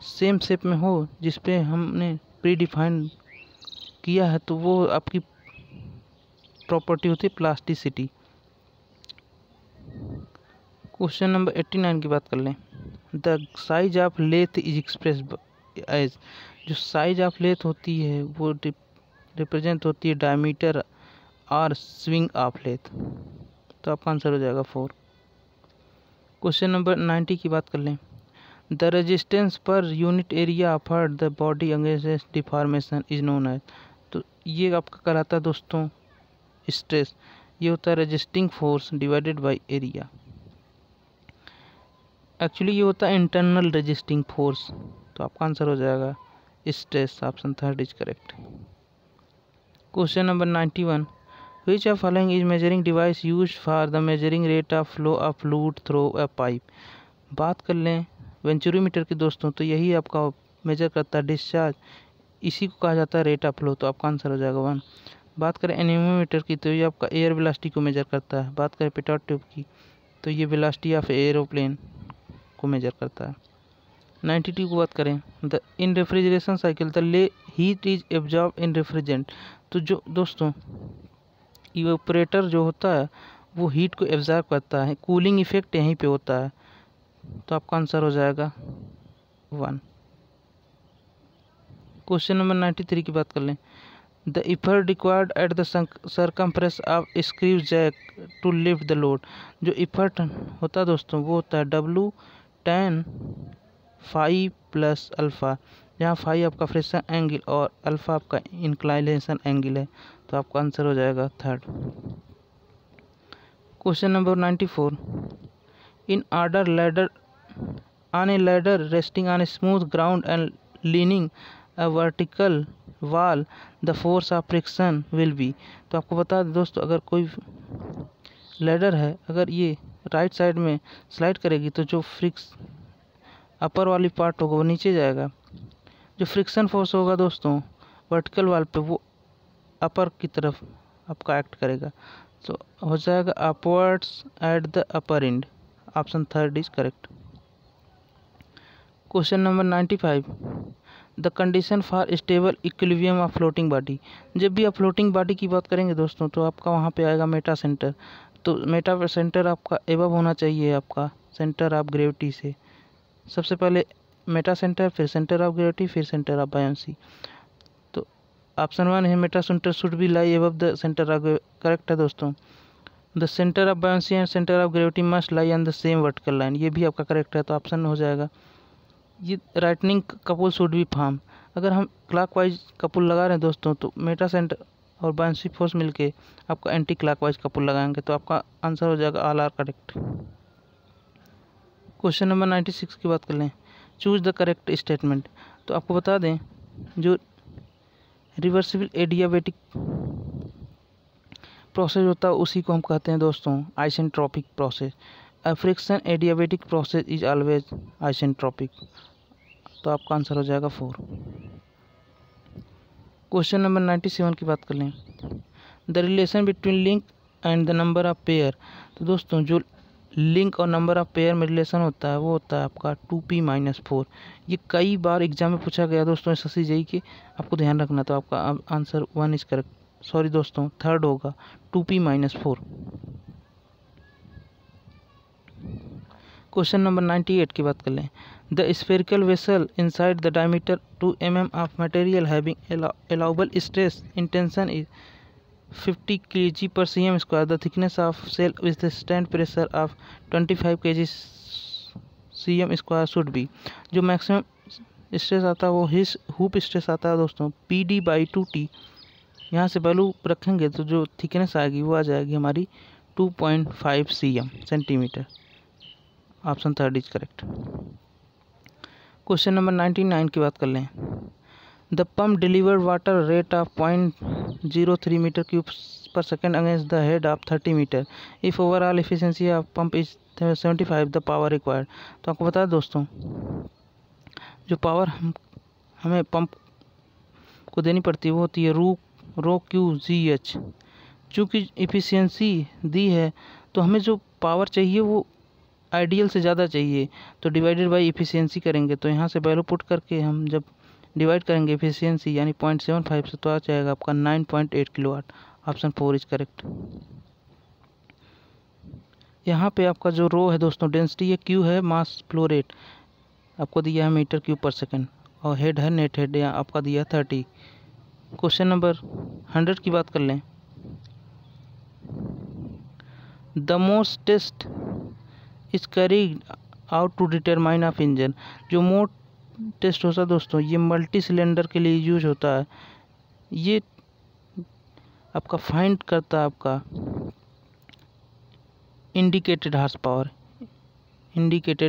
सेम शेप में हो जिस पे हमने प्री डिफाइन किया है, तो वो आपकी प्रॉपर्टी होती है प्लास्टिसिटी। क्वेश्चन नंबर 89 की बात कर लें। The size of lathe is expressed as. जो साइज ऑफ लेथ होती है वो रिप्रेजेंट होती है डायमीटर और स्विंग ऑफ लेथ। तो आपका आंसर हो जाएगा 4। क्वेश्चन नंबर 90 की बात कर लें। The resistance per unit area offered the body against deformation is known as. तो ये आपका कहलाता है दोस्तों स्ट्रेस। ये होता है resisting force divided by area. Actually ये होता है इंटरनल रेजिस्टिंग फोर्स। तो आपका आंसर हो जाएगा stress. Option 3 is correct. Question number 91। Which of following is measuring device used for the measuring rate of flow of fluid through a pipe। बात कर लें वेंचुरीमीटर की दोस्तों, तो यही आपका मेजर करता है डिस्चार्ज, इसी को कहा जाता है रेट ऑफ फ्लो। तो आपका आंसर हो जाएगा 1। बात करें एनीमोमीटर की, तो ये आपका एयर वेलोसिटी को मेजर करता है। बात करें पिटॉट ट्यूब की, तो ये वेलोसिटी ऑफ एरोप्लेन को मेजर करता है। 92 को बात करें। The in refrigeration cycle the heat is absorb in refrigerant. तो जो दोस्तों इवेपोरेटर जो होता है वो हीट को एब्जॉर्ब करता है, कूलिंग इफेक्ट यहीं पे होता है। तो आपका आंसर हो जाएगा 1। क्वेश्चन नंबर 93 की बात कर लें। The effort required at the circumference of screw jack to lift the load. जो इफर्ट होता है दोस्तों वो होता है W10 फाई प्लस अल्फ़ा, जहाँ फाई आपका फ्रिक्शन एंगल और अल्फ़ा आपका इंक्लाइनेशन एंगल है। तो आपका आंसर हो जाएगा 3rd। Question number 94। In order ladder on a ladder resting on a smooth ground and leaning a vertical wall the force of friction will be. तो आपको बता दें दोस्तों, अगर कोई लैडर है, अगर ये राइट साइड में स्लाइड करेगी तो जो अपर वाली पार्ट होगा वो नीचे जाएगा। जो फ्रिक्शन फोर्स होगा दोस्तों वर्टिकल वॉल पे, वो अपर की तरफ आपका एक्ट करेगा। तो हो जाएगा upwards at the upper and. Option 3 is correct. Question number 95। The condition for stable equilibrium of floating body. जब भी आप फ्लोटिंग बॉडी की बात करेंगे दोस्तों, तो आपका वहाँ पे आएगा मेटा सेंटर। तो मेटा सेंटर आपका एबव होना चाहिए आपका सेंटर ऑफ ग्रेविटी से। सबसे पहले मेटा सेंटर, फिर सेंटर ऑफ ग्रेविटी, फिर सेंटर ऑफ बायोंसी। तो ऑप्शन 1 है metacentre should be lie above the centre of. Correct है दोस्तों। The centre of buoyancy and centre of gravity must lie on the same vertical line. ये भी आपका correct है। तो ऑप्शन हो जाएगा ये राइटनिंग कपुल शुड बी फॉर्म। अगर हम क्लॉकवाइज कपुल लगा रहे हैं दोस्तों, तो मेटा सेंटर और बायोंसी फोर्स मिलके आपका एंटी क्लॉकवाइज कपुल लगाएंगे। तो आपका आंसर हो जाएगा all are correct. Question number 96 की बात कर लें। Choose the correct statement. तो आपको बता दें जो रिवर्सिबल एडियाबेटिक प्रोसेस होता है उसी को हम कहते हैं दोस्तों isentropic process. A friction adiabatic process is always isentropic. तो आपका आंसर हो जाएगा 4। क्वेश्चन नंबर 97 की बात कर लें। The relation between link and the number of pair. तो दोस्तों जो लिंक और नंबर ऑफ पेयर में रिलेशन होता है वो होता है आपका 2p-4। ये कई बार एग्जाम में पूछा गया दोस्तों SSC JEE के, आपको ध्यान रखना। तो आपका आंसर 1 इज करेक्ट। सॉरी दोस्तों 3rd होगा 2p-4। क्वेश्चन नंबर 98 की बात कर लें। The spherical vessel inside the diameter 2 mm of material having allowable stress in tension is 50 kg/cm²। The thickness of shell withstand pressure of 25 kg/cm² should be. जो maximum stress आता है वो hoop stress आता है दोस्तों PD/2T। यहाँ से value रखेंगे तो जो थिकनेस आएगी वो आ जाएगी हमारी 2.5 cm। Option 3rd is correct. Question number 99 की बात कर लें। The pump delivered water rate of 0.03 metre cube per second against the head of 30 metre. If overall efficiency of pump is 75 the power required. तो आपको बता दोस्तों, जो power हमें पंप को देनी पड़ती है वो होती है रो क्यू जी एच। चूँकि इफ़िशियंसी दी है तो हमें जो पावर चाहिए वो आइडियल से ज़्यादा चाहिए, तो डिवाइडेड बाय इफ़िशियंसी करेंगे। तो यहाँ से वैल्यू पुट करके हम जब डिवाइड करेंगे इफ़िशियंसी यानी 0.75 से, तो आ जाएगा आपका 9.8 किलोवाट। Option 4 is correct. यहाँ पे आपका जो रो है दोस्तों डेंसिटी है, क्यू है मास फ्लो रेट आपको दिया है मीटर क्यूब पर सेकेंड, और हेड है नेट हेड यहाँ आपका दिया 30। क्वेश्चन नंबर 100 की बात कर लें। द मोस्ट test is carried out to determine of engine. जो मोड टेस्ट होता है दोस्तों ये मल्टी सिलेंडर के लिए यूज होता है। ये आपका फाइंड करता है आपका इंडिकेटेड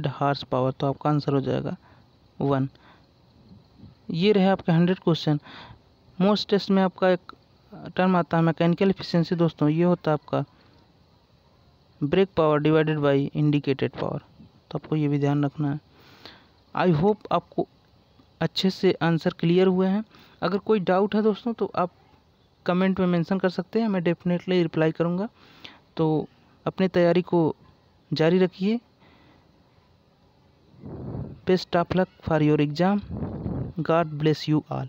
हार्स पावर। तो आपका आंसर हो जाएगा 1। ये रहे आपके 100 क्वेश्चन। मोस्ट टेस्ट में आपका एक टर्म आता है मैकेनिकल एफिशिएंसी दोस्तों, ये होता है आपका brake power divided by indicated power. तो आपको ये भी ध्यान रखना है। आई होप आपको अच्छे से आंसर क्लियर हुए हैं। अगर कोई डाउट है दोस्तों तो आप कमेंट में मेंशन कर सकते हैं, मैं डेफिनेटली रिप्लाई करूँगा। तो अपनी तैयारी को जारी रखिए। Best of luck for your exam. God bless you all.